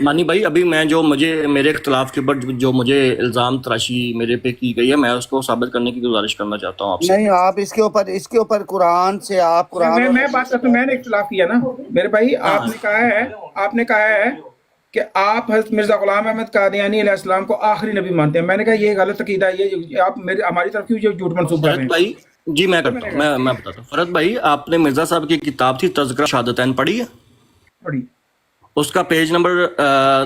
مانی بھائی ابھی میں جو مجھے میرے اختلاف کے اوپر جو مجھے الزام تراشی میرے پہ کی گئی ہے میں اس کو ثابت کرنے کی گزارش کرنا چاہتا ہوں آپ سے. نہیں آپ اس کے اوپر قرآن سے آپ قرآن میں بات کرتا ہوں. میں نے اختلاف کیا نا میرے بھائی. آپ نے کہا ہے کہ آپ حضرت مرزا غلام احمد قادیانی علیہ السلام کو آخری نبی مانتے ہیں. میں نے کہا یہ غلط عقیدہ ہے. یہ آپ ہماری طرف کیوں جھوٹ منسوب کر رہے فرد ہیں؟ بھائی جی میں کرتا ہوں میں بتاتا ہوں. فرد بھائی آپ نے مرزا صاحب کی کتاب تھی تذکرہ شہادتین پڑھی ہے؟ پڑھی. اس کا پیج نمبر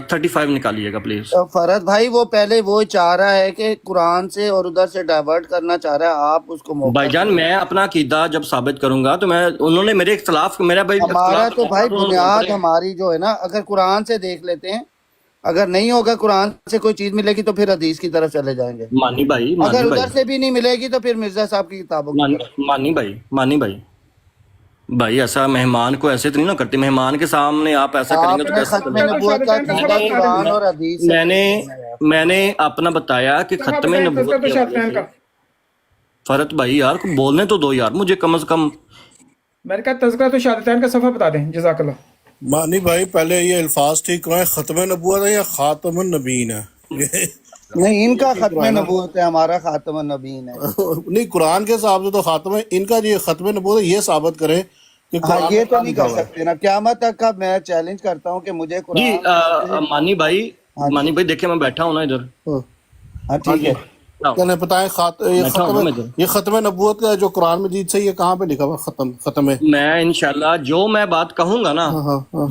35 نکالیے گا پلیز. فرد بھائی وہ پہلے وہ چاہ رہا ہے کہ قرآن سے اور ادھر سے ڈائیورٹ کرنا چاہ رہا ہے. آپ اس کو موقع بھائی جان میں اپنا عقیدہ جب ثابت کروں گا تو میں انہوں نے میرے اختلاف میرا بھائی ہمارا تو بھائی انہوں نے بنیاد ہماری جو ہے نا اگر قرآن سے دیکھ لیتے ہیں اگر نہیں ہوگا قرآن سے کوئی چیز ملے گی تو پھر حدیث کی طرف چلے جائیں گے. مانی بھائی اگر ادھر سے بھی نہیں ملے گی تو پھر مرزا صاحب کی کتابوں کی طرف. مانی بھائی ایسا مہمان کو ایسے تو نہیں نا کرتے. مہمان کے سامنے آپ ایسا کریں گے تو آپ نے کیسے ختم نبوت کا عقیدہ قرآن اور حدیث سے میں نے اپنا بتایا کہ ختم نبوت کے حوالے سے فرت بھائی یار کو بولنے تو دو یار مجھے کم از کم. میں نے کہا تذکرہ تو شہادتین کا صفحہ بتا دیں. جزاک اللہ. مانی بھائی پہلے یہ الفاظ ٹھیک کریں ختم نبوت ہے یا خاتم النبیین ہے؟ نہیں ان کا ختم نبوت ہے ہمارا خاتم النبیین ہے. نہیں قرآن کے حساب سے تو خاتم ہے. ان کا جو ختم نبوت ہے یہ ثابت کریں کہ ہاں یہ تو نہیں کر سکتے نا. قیامت تک کا میں چیلنج کرتا ہوں کہ مجھے جی قرآن مانی بھائی دیکھیں میں بیٹھا ہوں نا ادھر. ہاں ٹھیک ہے کہنے بتائیں یہ ختم نبوت کا جو قرآن مجید سے یہ کہاں پہ لکھا ہوا ختم ہے؟ میں انشاءاللہ جو میں بات کہوں گا نا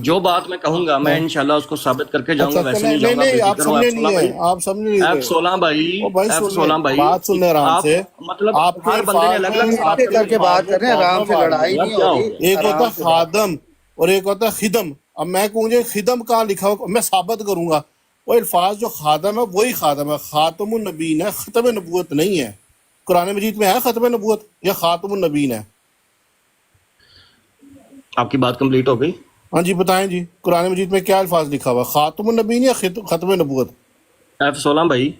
جو بات میں کہوں گا میں انشاءاللہ اس کو ثابت کر کے جاؤں گا. ویسے نہیں جاؤں گا. آپ سمجھے نہیں ہے. آپ سمجھ نہیں رہے. F16 بھائی بات سن لیں آرام سے. مطلب آپ ہر بندے نے الگ الگ کر کے بات کر رہے ہیں آرام سے. لڑائی نہیں ہو رہی. ایک ہوتا خادم اور ایک ہوتا خدم. اب میں کہوں گے خدم کہاں لکھا ہو میں ثابت کروں گا. وہ الفاظ جو خادم ہے وہی خادم ہے. خاتم النبیین ہے ختم نبوت نہیں ہے. قرآن مجید میں ہے ختم نبوت یا خاتم النبیین ہے؟ آپ کی بات کمپلیٹ ہو گئی. ہاں جی بتائیں جی قرآن مجید میں کیا الفاظ لکھا ہوا خاتم النبیین یا ختم نبوت؟ F16 بھائی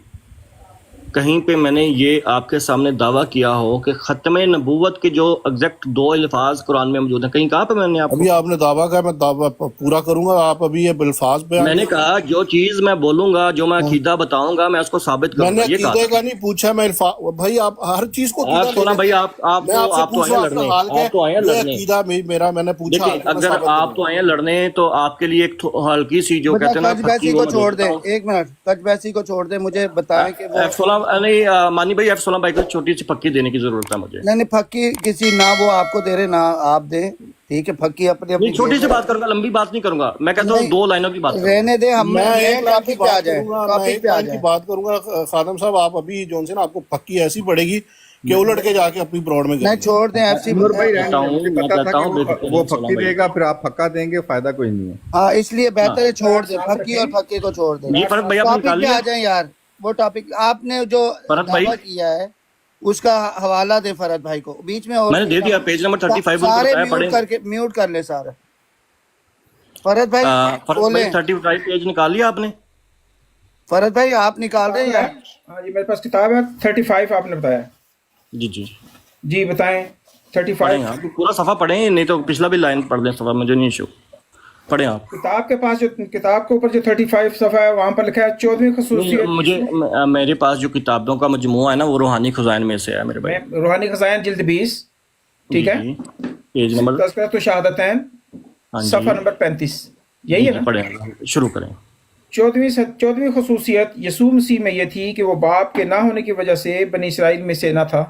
کہیں پہ میں نے یہ آپ کے سامنے دعویٰ کیا ہو کہ ختم نبوت کے جو ایگزیکٹ 2 الفاظ قرآن میں موجود ہیں کہیں کہا پہ میں نے ابھی آپ نے دعویٰ کہا میں دعویٰ پورا کروں گا. آپ ابھی یہ الفاظ پہ میں نے کہا جو چیز میں بولوں گا جو میں عقیدہ بتاؤں گا میں اس کو ثابت میں کروں نے گا. یہ عقیدے کا نہیں پوچھا. میں بھائی آپ ہر چیز کو F16 بھائی آپ تو آئے لڑنے عقیدہ میرا میں نے پوچھا. اگر آپ تو آئے لڑنے تو آپ کے لیے ایک ہلکی سی جو کہتے ہیں کچھ بیسی کو چھوڑ دیں. ایک منٹ کچھ بیسی کو چھوڑ دیں. مجھے بتائیں کہ F16 مانی بھائی F16 بھائی کو چھوٹی سی پکی دینے کی ضرورت ہے مجھے. نہیں پھکی کسی نہ وہ آپ کو دے رہے نہ آپ دیں. ٹھیک ہے پھکی اپنی چھوٹی سی بات کروں گا لمبی بات نہیں کروں گا. میں کہتا ہوں 2 لائنوں کی بات رہنے دیں. ہم ٹاپک پہ آ جائیں. بات کروں گا خادم صاحب. آپ ابھی جو ہے نا آپ کو پکی ایسی پڑے گی کہ الٹ کے جا کے اپنی بروڈ میں نہیں چھوڑ دیں. وہ پھکی دے گا پھر آپ پھکا دیں گے فائدہ کوئی نہیں ہے. ہاں اس لیے بہتر ہے چھوڑ دیں. پھکی اور پھکے کو چھوڑ دیں. ٹاپک پہ آ جائیں یار. وہ ٹاپک آپ نے جو دعویٰ کیا ہے اس کا حوالہ دے فرد بھائی کو. بیچ میں میں نے دے دیا پیج نمبر 35 سارے میوٹ کر لے سارے. فرد بھائی بولیں. 35 پیج نکال لیا آپ نے؟ فرد بھائی آپ نکال رہے ہیں یار. ہاں جی میرے پاس کتاب ہے 35 آپ نے بتایا. جی بتائیں 35 پورا صفحہ پڑھیں نہیں تو پچھلا بھی لائن پڑھ لیں صفحہ. مجھے نہیں ایشو پڑھیں آپ. کتاب کے پاس جو کتاب کے اوپر جو 35 صفحہ ہے وہاں پر لکھا ہے 14ویں خصوصیت. مجھے میرے پاس جو کتابوں کا مجموعہ ہے نا وہ روحانی خزائن میں سے ہے میرے بھائی. روحانی خزائن جلد 20 ٹھیک ہے پیج نمبر تذکرۃ الشہادتین صفحہ نمبر 35 یہی ہے نا. پڑھیں شروع کریں. 14ویں خصوصیت یسوع مسیح میں یہ تھی کہ وہ باپ کے نہ ہونے کی وجہ سے بنی اسرائیل میں سے نہ تھا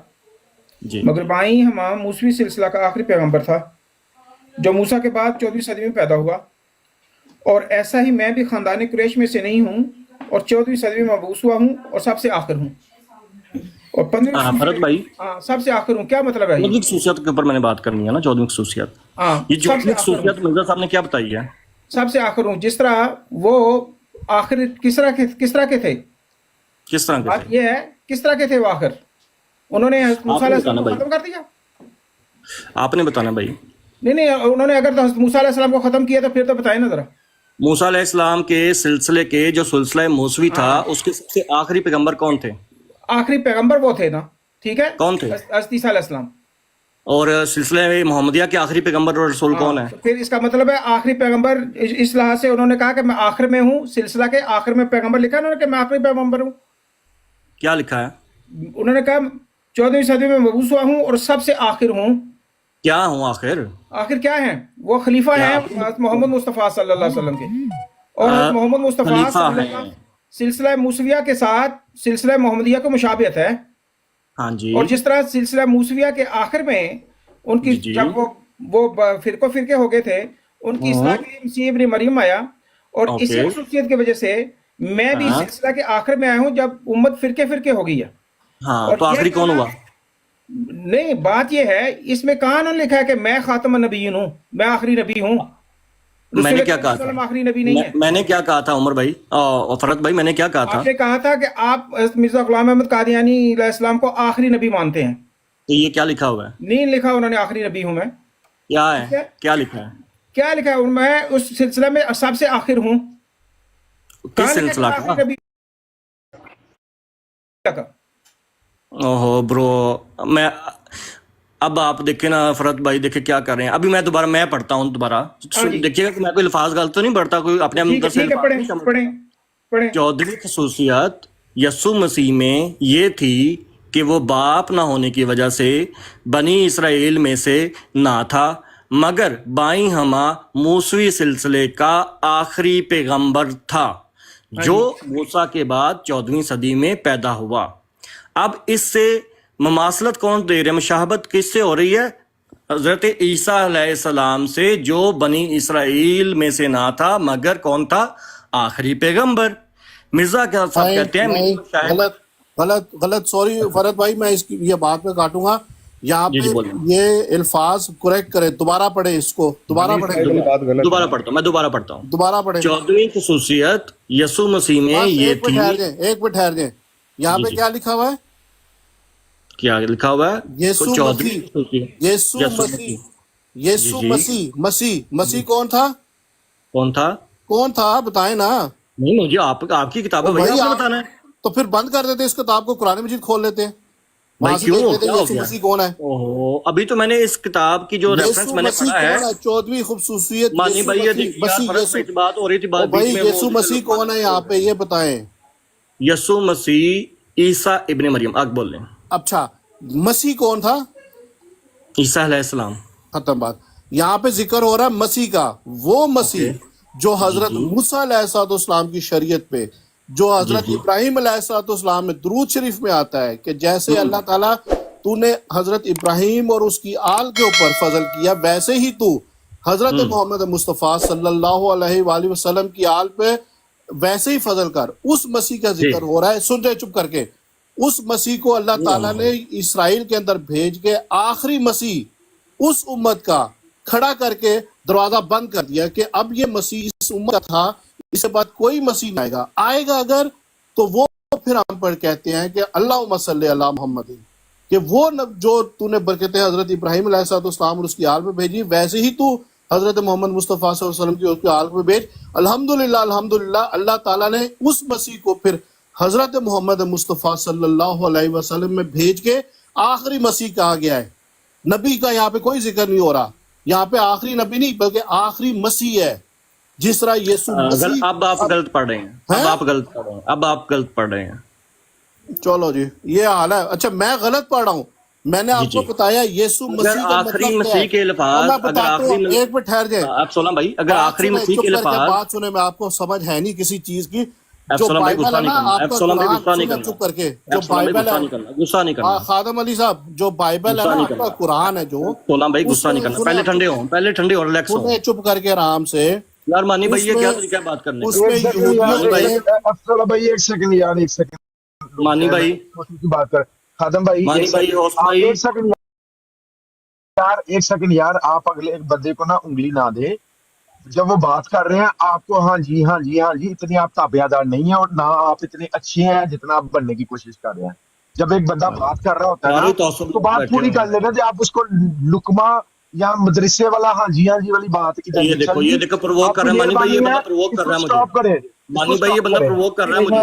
مگر بائیں ہمام موسوی سلسلہ کا آخری پیغمبر تھا جو موسیٰ کے بعد 14ویں صدی میں پیدا ہوا. اور ایسا ہی میں بھی خاندان قریش میں سے نہیں ہوں اور 14ویں صدی میں مبعوث ہوا ہوں اور سب سے آخر ہوں. اور 15 سب سے آخر ہوں. کیا مطلب ہے؟ 14ویں خصوصیت کے اوپر میں نے بات کرنی ہے نا. 14ویں خصوصیت یہ جو خصوصیت مرزا صاحب نے کیا بتائی ہے سب سے آخر ہوں. جس طرح وہ آخر کس طرح کے تھے بات یہ ہے کس طرح کے تھے وہ آخر. انہوں نے موسیٰ علیہ السلام کو ختم کر دیا. آپ نے بتانا بھائی. نہیں انہوں نے اگر موسیٰ علیہ السلام کو ختم کیا تو پھر تو بتائیں نا ذرا. موسیٰ علیہ السلام کے سلسلے کے جو سلسلہ موسوی تھا اس کے سب سے آخری پیغمبر کون تھے؟ آخری پیغمبر وہ تھے نا ٹھیک ہے. کون تھے؟ حضرت عیسیٰ علیہ السلام. اور سلسلے محمدیہ کے آخری پیغمبر اور رسول کون ہے؟ پھر اس کا مطلب ہے آخری پیغمبر، اس لحاظ سے انہوں نے کہا کہ میں آخر میں ہوں، سلسلہ کے آخر میں پیغمبر لکھا انہوں نے کہ میں آخری پیغمبر ہوں. کیا لکھا ہے؟ انہوں نے کہا 14ویں صدی میں مبعوث ہوا ہوں اور سب سے آخر ہوں. کیا ہوں آخر؟ آخر کیا ہیں؟ وہ خلیفہ ہیں محمد مصطفیٰ صلی اللہ علیہ وسلم کے. اور محمد مصطفیٰ صلی اللہ علیہ وسلم سلسلہ موسویہ کے ساتھ سلسلہ محمدیہ کو مشابہت ہے. ہاں جی. اور جس طرح سلسلہ موسویہ کے آخر میں ان کی جب وہ فرقے ہو گئے تھے، ان کی اصلاح کے لیے مسیح ابن مریم آیا، اور اسی خصوصیت کی وجہ سے میں بھی سلسلہ کے آخر میں آیا ہوں جب امت فرقے ہو گئی ہے. ہاں تو آخری کون ہوا؟ نہیں، بات یہ ہے اس میں کہاں انہوں نے لکھا ہے کہ میں خاتم النبیین ہوں، میں آخری نبی ہوں. میں نے کیا کہا تھا؟ آخری نبی نہیں ہے. میں نے کیا کہا تھا عمر بھائی فرت بھائی، میں نے کیا کہا تھا؟ آپ نے کہا تھا کہ آپ مرزا غلام احمد قادیانی علیہ السلام کو آخری نبی مانتے ہیں. تو یہ کیا لکھا ہوا ہے؟ نہیں لکھا انہوں نے آخری نبی ہوں میں. کیا ہے؟ کیا لکھا ہے؟ کیا لکھا ہے؟ میں اس سلسلہ میں سب سے آخر ہوں. کس سلسلہ کا؟ اوہو برو، میں اب آپ دیکھیں نا فرت بھائی، دیکھیں کیا کر رہے ہیں. ابھی میں پڑھتا ہوں دوبارہ، دیکھیے گا کہ میں کوئی الفاظ غلط تو نہیں پڑھتا، کوئی اپنے اندر سے. 14ویں خصوصیت یسوع مسیح میں یہ تھی کہ وہ باپ نہ ہونے کی وجہ سے بنی اسرائیل میں سے نہ تھا، مگر بائیں ہمہ موسوی سلسلے کا آخری پیغمبر تھا جو موسیٰ کے بعد 14ویں صدی میں پیدا ہوا. اب اس سے مماثلت کون دے رہے ہیں؟ مشابہت کس سے ہو رہی ہے؟ حضرت عیسیٰ علیہ السلام سے، جو بنی اسرائیل میں سے نہ تھا مگر کون تھا؟ آخری پیغمبر. مرزا کیا صاحب کہتے ہیں غلط سوری فرد بھائی، میں اس کی یہ بات میں کاٹوں گا یہاں پہ. یہ الفاظ کریکٹ کرے، دوبارہ پڑھے اس کو، دوبارہ پڑھے. دوبارہ پڑھتا ہوں، میں دوبارہ پڑھتا ہوں. دوبارہ پڑھے. 14ویں خصوصیت یسوع مسیح میں یہ تھی. ایک منٹ ٹھہر جائیں، یہاں پہ کیا لکھا ہوا ہے؟ کیا لکھا ہوا ہے؟ یسوع مسیح کون تھا؟ کون تھا بتائیں نا. نہیں، مجھے آپ کی کتاب ہے، بتانا ہے. تو پھر بند کر دیتے اس کتاب کو، قرآن مجید کھول لیتے ہیں. یسوع مسیح کون ہے؟ ابھی تو میں نے اس کتاب کی جو ریفرنس میں نے پڑھا ہے، 14ویں خصوصیت مانی بھائی بات ہو رہی تھی بھائی، یسوع مسیح کون ہے یہاں پہ یہ بتائیں. یسوع مسیح عیسیٰ ابن مریم. آگ بول لیں. اچھا، مسیح کون تھا؟ عیسیٰ علیہ السلام. ختم بات. یہاں پہ ذکر ہو رہا ہے مسیح کا، وہ مسیح جو حضرت موسیٰ علیہ السلام کی شریعت پہ، جو حضرت ابراہیم علیہ السلام میں درود شریف میں آتا ہے کہ جیسے اللہ تعالیٰ تو نے حضرت ابراہیم اور اس کی آل کے اوپر فضل کیا، ویسے ہی تو حضرت محمد مصطفیٰ صلی اللہ علیہ وآلہ وسلم کی آل پہ ویسے ہی فضل کر. اس مسیح کا ذکر ہو رہا ہے. سن جائے چپ کر کے. اس مسیح کو اللہ تعالیٰ نے اسرائیل کے اندر بھیج کے آخری مسیح اس امت کا کھڑا کر کے دروازہ بند کر دیا کہ اب یہ مسیح اس امت کا تھا، اس کے بعد کوئی مسیح نہ آئے گا اگر تو وہ پھر ہم پر کہتے ہیں کہ اللہم صلی علی محمد، کہ وہ جو تو نے برکتیں حضرت ابراہیم علیہ السلام اور اس کی آل پہ بھیجی، ویسے ہی تو حضرت محمد مصطفیٰ صلی اللہ علیہ وسلم کی اس کی آل پہ بھیج. الحمدللہ اللہ تعالیٰ نے اس مسیح کو پھر حضرت محمد مصطفیٰ صلی اللہ علیہ وسلم میں بھیج کے آخری مسیح کہا گیا ہے. نبی کا یہاں پہ کوئی ذکر نہیں ہو رہا. یہاں پہ آخری نبی نہیں بلکہ آخری مسیح ہے. جس طرح یسوع مسیح. اب آپ غلط پڑھ رہے ہیں، اب آپ غلط پڑھ رہے ہیں. چلو جی، یہ حال ہے. اچھا، میں غلط پڑھ رہا ہوں. میں نے آپ کو بتایا یسوع مسیح کا آخری مسیح کے الفاظ. ایک منٹ ٹھہر جائے آپ سونا بھائی، اگر آخری مسیح کے الفاظ. بات سنیں، میں آپ کو سمجھ ہے نہیں کسی چیز کی. جو بائبل ہے نا آپ کا قرآن، چپ کر کے، جو بائبل ہے خادم علی صاحب، جو بائبل ہے نا آپ کا قرآن ہے، جو سونا بھائی غصہ نہیں کرنا، پہلے ٹھنڈے ہو ریلیکس ہو. چپ کر کے آرام سے یار. مانی بھائی یہ کیا طریقہ بات کرنے اس میں افضل بھائی ایک سیکنڈ یار، ایک سیکنڈ. مانی بھائی بات کر خادم بھائی، ایک سیکنڈ یار. آپ اگلے ایک بندے کو نا انگلی نہ دے جب وہ بات کر رہے ہیں. آپ کو ہاں جی اتنی آپ تابعہ دار نہیں ہیں، اور نہ آپ اتنے اچھے ہیں جتنا آپ بننے کی کوشش کر رہے ہیں. جب ایک بندہ بات کر رہا ہوتا ہے تو بات پوری کر لینا. جو آپ اس کو لکما یا مدرسے والا ہاں جی والی بات کی، یہ دیکھو پرووک کر رہا ہے مانی بھائی، یہ بندہ پرووک کر رہا ہے مجھے. مانی بھائی یہ بندہ پرووک کر رہا ہے مجھے.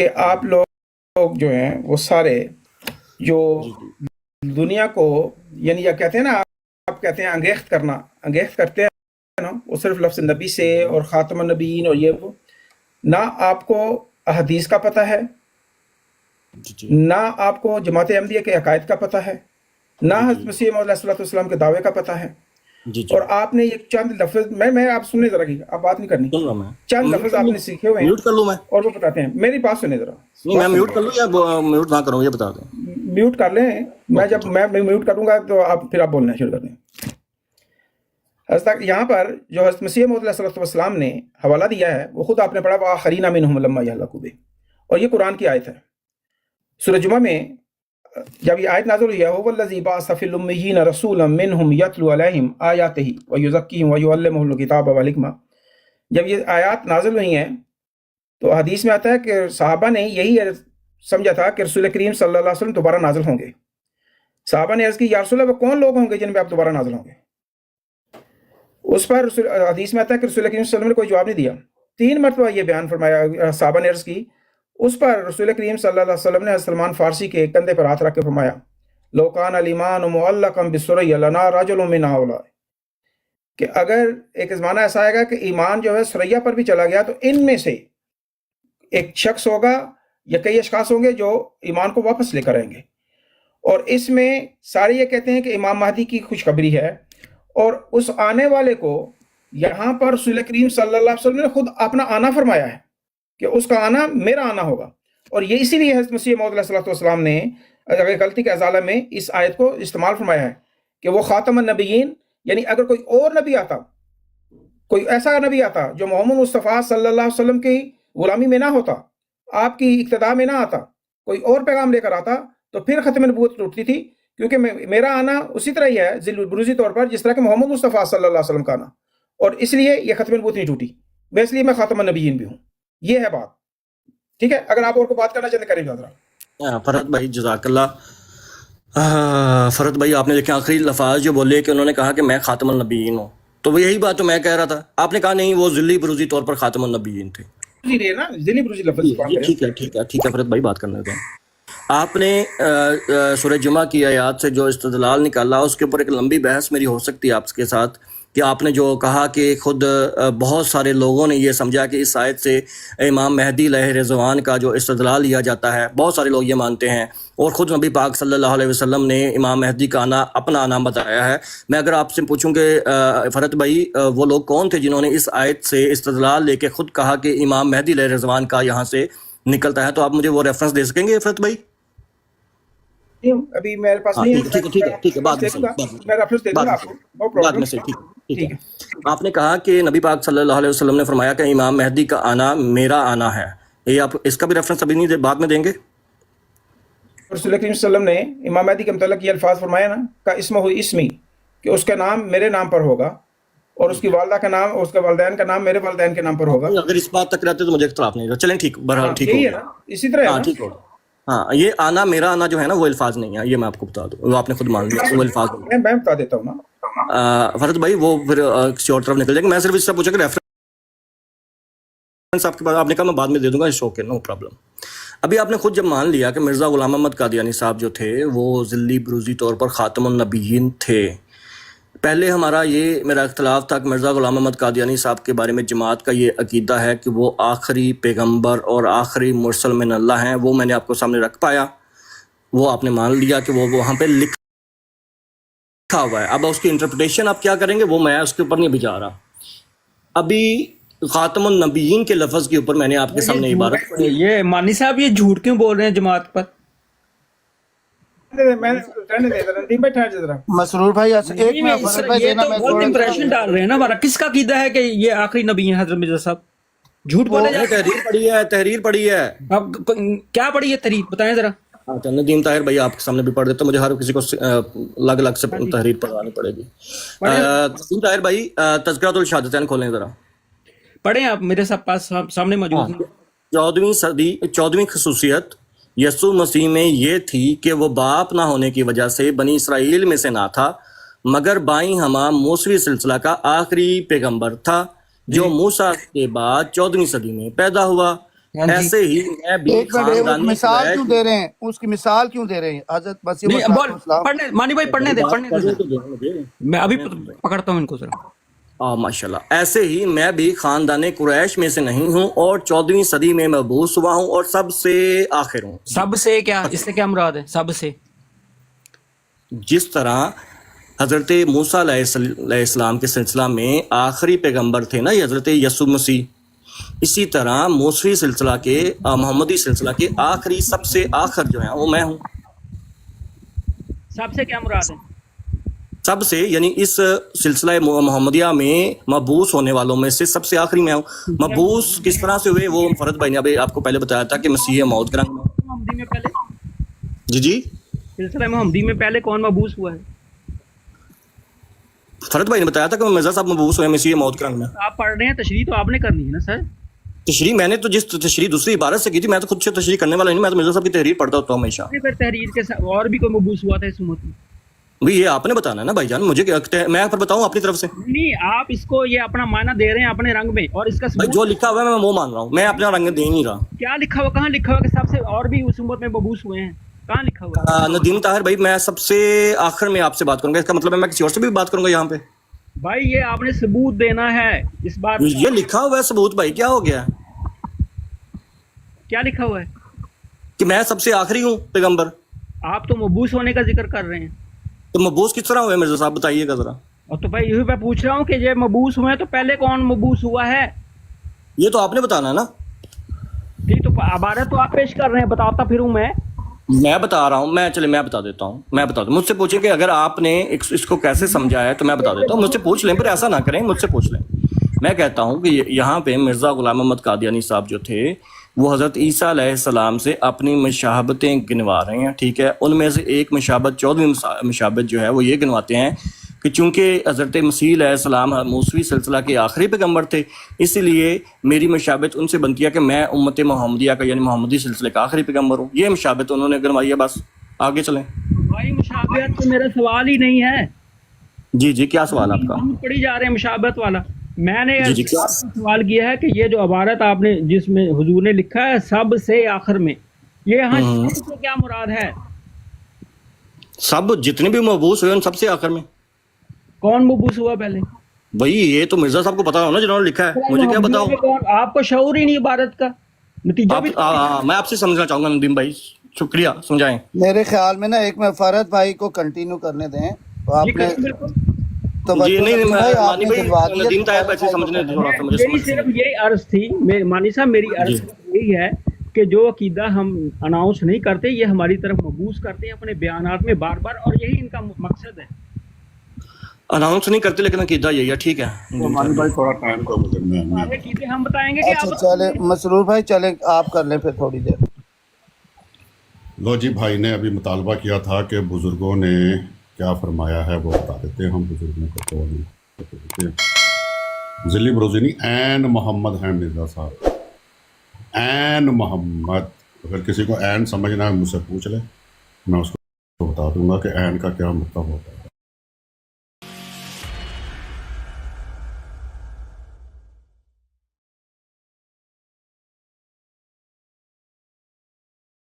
کہ آپ لوگ جو ہیں وہ سارے جو دنیا کو یعنی یا کہتے ہیں نا آپ کہتے ہیں انگیخت کرتے ہیں نا، وہ صرف لفظ نبی سے اور خاتم النبیین اور یہ وہ، نہ آپ کو احادیث کا پتہ ہے، نہ آپ کو جماعت احمدیہ کے عقائد کا پتہ ہے، نہ حضرت مسیح موعود علیہ الصلوۃ والسلام کے دعوے کا پتہ ہے، اور آپ نے یہ چند لفظ میں آپ سنیں ذرا کی، آپ بات نہیں کرنی، چند لفظ آپ نے سیکھے ہوئے ہیں میوٹ کر لوں میں؟ اور وہ بتاتے ہیں، میری بات سنیں ذرا، نہیں میں میوٹ کر لوں یا میوٹ نہ کروں یہ بتا دیں؟ میوٹ کر لیں، میں جب میں میوٹ کروں گا تو آپ پھر آپ بولنا شروع کر دیں۔ حضرت یہاں پر جو حضرت مسیح موعود علیہ الصلوۃ والسلام نے حوالہ دیا ہے وہ خود آپ نے پڑھا وآخرین منہم لما یہلکوا بہ، اور یہ قرآن کی آیت ہے۔ سورہ جمعہ میں جب یہ آیت نازل ہوئی ہے هو الذی بعث فی الامیین رسولا منہم یتلو علیہم آیاتہ ویزکیہم ویعلمہم الکتاب والحکمہ، جب یہ آیات نازل ہوئی ہیں تو حدیث میں آتا ہے کہ صحابہ نے یہی سمجھا تھا کہ رسول کریم صلی اللہ علیہ وسلم دوبارہ نازل ہوں گے۔ صحابہ نے عرض کی یا رسول اللہ وہ کون لوگ ہوں گے جن پہ آپ دوبارہ نازل ہوں گے؟ اس پر حدیث میں آتا ہے کہ رسول کریم صلی اللہ علیہ وسلم نے کوئی جواب نہیں دیا، 3 مرتبہ یہ بیان فرمایا، صحابہ نے عرض کی، اس پر رسول کریم صلی اللہ علیہ وسلم نے سلمان فارسی کے کندھے پر ہاتھ رکھ کے فرمایا لو کان الایمان معلقا بالسریا لنا رجل من هؤلاء، کہ اگر ایک زمانہ ایسا آئے گا کہ ایمان جو ہے سریا پر بھی چلا گیا تو ان میں سے ایک شخص ہوگا یا کئی اشخاص ہوں گے جو ایمان کو واپس لے کر آئیں گے، اور اس میں سارے یہ کہتے ہیں کہ امام مہدی کی خوشخبری ہے، اور اس آنے والے کو یہاں پر رسول کریم صلی اللہ علیہ وسلم نے خود اپنا آنا فرمایا ہے کہ اس کا آنا میرا آنا ہوگا، اور یہ اسی لیے حضرت مسیح موعود علیہ الصلوۃ والسلام نے غلطی کے ازالہ میں اس آیت کو استعمال فرمایا ہے کہ وہ خاتم النبیین، یعنی اگر کوئی اور نبی آتا، کوئی ایسا نبی آتا جو محمد مصطفیٰ صلی اللہ علیہ وسلم کی غلامی میں نہ ہوتا، آپ کی اقتداء میں نہ آتا، کوئی اور پیغام لے کر آتا تو پھر ختم نبوت ٹوٹتی تھی، کیونکہ میرا آنا اسی طرح ہی ہے ذل بروزی طور پر جس طرح کہ محمد مصطفیٰ صلی اللہ علیہ وسلم کا آنا، اور اس لیے یہ ختم نبوت نہیں ٹوٹی، اس لیے میں خاتم النبیین بھی ہوں۔ یہ ہے بات، ٹھیک ہے؟ اگر آپ اور کو بات کرنا چاہتے کریں ذرا۔ فرحت بھائی جزاک اللہ۔ فرحت بھائی آپ نے دیکھیں آخری لفاظ جو بولے کہ انہوں نے کہا کہ میں خاتم النبیین ہوں، تو وہ یہی بات تو میں کہہ رہا تھا، آپ نے کہا نہیں وہ ذلی بروزی طور پر خاتم النبیین تھے۔ ذلی بروزی لفظ ٹھیک ہے فرحت بھائی بات کرنا تھا۔ آپ نے سورہ جمعہ کی آیات سے جو استدلال نکالا اس کے اوپر ایک لمبی بحث میری ہو سکتی ہے آپ کے ساتھ، کہ آپ نے جو کہا کہ خود بہت سارے لوگوں نے یہ سمجھا کہ اس آیت سے امام مہدی علیہ رضوان کا جو استدلال لیا جاتا ہے، بہت سارے لوگ یہ مانتے ہیں، اور خود نبی پاک صلی اللہ علیہ وسلم نے امام مہدی کا آنا اپنا آنا بتایا ہے۔ میں اگر آپ سے پوچھوں کہ فرحت بھائی وہ لوگ کون تھے جنہوں نے اس آیت سے استدلال لے کے خود کہا کہ امام مہدی علیہ رضوان کا یہاں سے نکلتا ہے، تو آپ مجھے وہ ریفرنس دے سکیں گے فرحت بھائی؟ ابھی میرے پاس نہیں ہے، ٹھیک ہے، بعد میں سے ٹھیک ہے۔ آپ نے کہا کہ نبی پاک صلی اللہ علیہ وسلم نے فرمایا کہ امام مہدی کا آنا میرا آنا ہے، یہ آپ اس کا بھی ریفرنس ابھی نہیں بعد میں دیں گے؟ رسول کریم صلی اللہ علیہ وسلم نے امام مہدی کے متعلق یہ الفاظ فرمایا نا کہ اسمہ اسمی، کہ اس کا نام میرے نام پر ہوگا، اور اس کی والدہ کا نام اور اس کے والدین کا نام میرے والدین کے نام پر ہوگا۔ اگر اس بات تک رہتے تو مجھے اختلاف نہیں ہوگا، چلیں ٹھیک، بہرحال ٹھیک ہے نا، اسی طرح ٹھیک ہوگا۔ ہاں یہ آنا میرا آنا جو ہے نا وہ الفاظ نہیں ہے، یہ میں آپ کو بتا دوں، وہ آپ نے خود مان لیا وہ الفاظ نہیں۔ میں بتا دیتا ہوں نا فرحت بھائی، وہ پھر کسی اور طرف نکل جائے گا، میں صرف اس سے پوچھا کہ ریفرنس آپ کے پاس، آپ نے کہا میں بعد میں دے دوں گا، اس اوکے نو پرابلم۔ ابھی آپ نے خود جب مان لیا کہ مرزا غلام محمد قادیانی صاحب جو تھے وہ ذلی بروزی طور پر خاتم النبیین تھے، پہلے ہمارا یہ میرا اختلاف تھا کہ مرزا غلام محمد قادیانی صاحب کے بارے میں جماعت کا یہ عقیدہ ہے کہ وہ آخری پیغمبر اور آخری مرسل من اللہ ہیں، وہ میں نے آپ کو سامنے رکھ پایا، وہ آپ نے مان لیا کہ وہ وہاں پہ لکھا ہوا ہے۔ اب اس کی انٹرپریٹیشن آپ کیا کریں گے وہ میں اس کے اوپر نہیں بھی جا رہا۔ ابھی خاتم النبیین کے لفظ کے اوپر میں نے آپ کے سامنے عبارت پڑھی۔ یہ مانی صاحب یہ جھوٹ کیوں بول رہے ہیں جماعت پر؟ مسرور بھائی ایک میں فرحت بھائی یہ دینا، تو میں بہت امپریشن ڈال رہے ہیں نا ہمارا، کس کا عقیدہ ہے کہ یہ آخری نبی ہیں حضرت مرزا صاحب؟ جھوٹ بولے جا تحریر پڑھی ہے۔ اب کیا پڑھی ہے تحریر بتائیں ذرا۔ ندیم طاہر بھائی آپ کے سامنے بھی پڑھ دیتا، مجھے ہر کسی کو الگ الگ سے تحریر پڑھانی پڑے گی۔ ندیم طاہر بھائی تذکرۃ الشہادتین کھولیں ذرا، پڑھیں آپ، میرے پاس سامنے موجود ہیں۔ 14ویں خصوصیت یسوع مسیح میں یہ تھی کہ وہ باپ نہ ہونے کی وجہ سے بنی اسرائیل میں سے نہ تھا، مگر بائیں ہمہ موسوی سلسلہ کا آخری پیغمبر تھا جو موسیٰ کے بعد 14ویں صدی میں پیدا ہوا۔ ایسے ہی میں بھی ایک منٹ ایک خاندانی مثال قریش کیوں دے رہے ہیں، اس کی مثال کیوں دے رہے ہیں حضرت مسیح نہیں موعود بول السلام؟ پڑھنے مانی بھائی پڑھنے دے بات کرنے تو ذرا. دیں مجھے. میں ابھی پکڑتا ہوں ان کو ذرا. ماشاء اللہ. ایسے ہی میں بھی خاندان قریش میں سے نہیں ہوں اور 14ویں صدی میں مبعوث ہوا ہوں اور سب سے آخر ہوں. سب سے کیا، اس سے کیا مراد ہے سب سے؟ جس طرح حضرت موسیٰ علیہ السلام کے سلسلہ میں آخری پیغمبر تھے نا یہ حضرت یسوع مسیح، اسی طرح موسوی سلسلہ کے محمدی سلسلہ کے آخری سب سے آخر جو ہیں وہ میں ہوں. سب سے کیا مراد ہے؟ سب سے یعنی اس سلسلہ محمدیہ میں مبعوث ہونے والوں میں سے سب سے آخری میں ہوں. مبعوث کس طرح سے ہوئے وہ فرد بھائی نے ابھی آپ کو پہلے بتایا تھا کہ مسیح موعود کا رنگ میں. محمدی میں پہلے جی سلسلہ محمدی میں پہلے کون مبعوث ہوا ہے؟ فرد بھائی نے بتایا تھا کہ مرزا صاحب مبعوث ہوئے مسیح موعود کے رنگ میں. آپ پڑھ رہے ہیں، تشریح تو آپ نے کرنی ہے نا سر. تشریح میں نے تو جس تشریح دوسری عبارت سے کی تھی، میں تو خود سے تشریح کرنے والا نہیں، میں تو مرزا صاحب کی تحریر پڑھتا ہوتا ہوں ہمیشہ. پھر تحریر کے ساتھ اور بھی کوئی مبعوث ہوا تھا اس امت میں؟ بھئی یہ آپ نے بتانا ہے نا بھائی جان، مجھے میں پھر بتاؤں اپنی طرف سے. نہیں، آپ اس کو یہ اپنا معنی دے رہے ہیں اپنے رنگ میں، اور اس کا بھائی جو لکھا ہوا ہے میں وہ مان رہا ہوں، میں اپنا رنگ دے نہیں رہا. کیا لکھا ہوا، کہاں لکھا ہوا کہ سب سے اور بھی اس امت میں مبعوث ہوئے ہیں؟ کہاں لکھا ہوا ہے؟ ندیم طاہر بھائی میں سب سے آخر میں آپ سے بات کروں گا، اس کا مطلب ہے میں کسی اور سے بھی بات کروں گا یہاں پہ. بھائی یہ آپ نے ثبوت دینا ہے اس بات. یہ لکھا ہوا ہے ثبوت بھائی، کیا ہو گیا کیا لکھا ہوا ہے؟ کہ میں سب سے آخری ہوں پیغمبر. آپ تو مبعوث ہونے کا ذکر کر رہے ہیں، تو مبعوث کس طرح ہوئے مرزا صاحب بتائیے گا ذرا. اور تو بھائی یہی میں پوچھ رہا ہوں کہ یہ مبعوث ہوئے ہیں تو پہلے کون مبعوث ہوا ہے؟ یہ تو آپ نے بتانا ہے نا. ٹھیک، تو عبارت تو آپ پیش کر رہے ہیں، بتاتا پھروں میں بتا رہا ہوں. میں بتا دیتا ہوں. مجھ سے پوچھیں کہ اگر آپ نے اس کو کیسے سمجھا ہے تو میں بتا دیتا ہوں. مجھ سے پوچھ لیں، پھر ایسا نہ کریں، مجھ سے پوچھ لیں. میں کہتا ہوں کہ یہاں پہ مرزا غلام محمد قادیانی صاحب جو تھے وہ حضرت عیسیٰ علیہ السلام سے اپنی مشابہتیں گنوا رہے ہیں. ٹھیک ہے، ان میں سے ایک مشابہت 14ویں مشابہت جو ہے وہ یہ گنواتے ہیں کہ چونکہ حضرت مسیح علیہ السلام موسوی سلسلہ کے آخری پیغمبر تھے، اسی لیے میری مشابہت ان سے بنتی ہے کہ میں امت محمدیہ کا یعنی محمدی سلسلے کا آخری پیغمبر ہوں. یہ مشابہت انہوں نے گنوائی ہے. بس آگے چلیں. بھائی مشابہت تو میرا سوال ہی نہیں ہے. جی کیا سوال آپ کا؟ ہم پڑھی جا رہے ہیں مشابہت والا. میں نے جی کیا آپ سے سوال کیا ہے کہ یہ جو عبارت آپ نے جس میں حضور نے لکھا ہے سب سے آخر میں، یہ یہاں سب سے کیا مراد ہے؟ سب جتنے بھی مبعوث ہوئے ان سب سے آخر میں. کون مبعوث ہوا پہلے؟ بھائی یہ تو مرزا صاحب کو پتا ہو نا جنہوں نے لکھا ہے، مجھے کیا بتاؤ. آپ کو شعور ہی نہیں عبارت کا نتیجہ بھی. میں آپ سے سمجھنا چاہوں گا ندیم بھائی، شکریہ، سمجھائیں. میرے خیال میں نا ایک میں فرد بھائی کو کنٹینیو کرنے دیں. تو آپ نے جی نہیں مانی بھائی ندیم ندیم طاہر ایسے سمجھنے تھوڑا سا مجھے میری صرف یہی عرض تھی، مانی صاحب میری عرض یہی ہے کہ جو عقیدہ ہم اناؤنس نہیں کرتے یہ ہماری طرف مبعوث کرتے ہیں اپنے بیانات میں بار بار، اور یہی ان کا مقصد ہے. اناؤنس نہیں کرتے لیکن عقیدہ یہی ہے. ٹھیک ہے مانی بھائی تھوڑا ٹائم کو گزرنے ہمیں. عقیدے ہم بتائیں گے کہ اچھا آپ چلے مسرور بھائی چلیں آپ کر لیں پھر تھوڑی دیر. لو جی، بھائی نے ابھی مطالبہ کیا تھا کہ بزرگوں نے کیا فرمایا ہے وہ بتا دیتے ہیں. ہم بزرگوں کو تو نہیں دیتے. ذلی بروزینی این محمد ہیں مرزا صاحب، این محمد. اگر کسی کو این سمجھنا ہے مجھ سے پوچھ لے، میں اس کو بتا دوں گا کہ این کا کیا مطلب ہوتا ہے.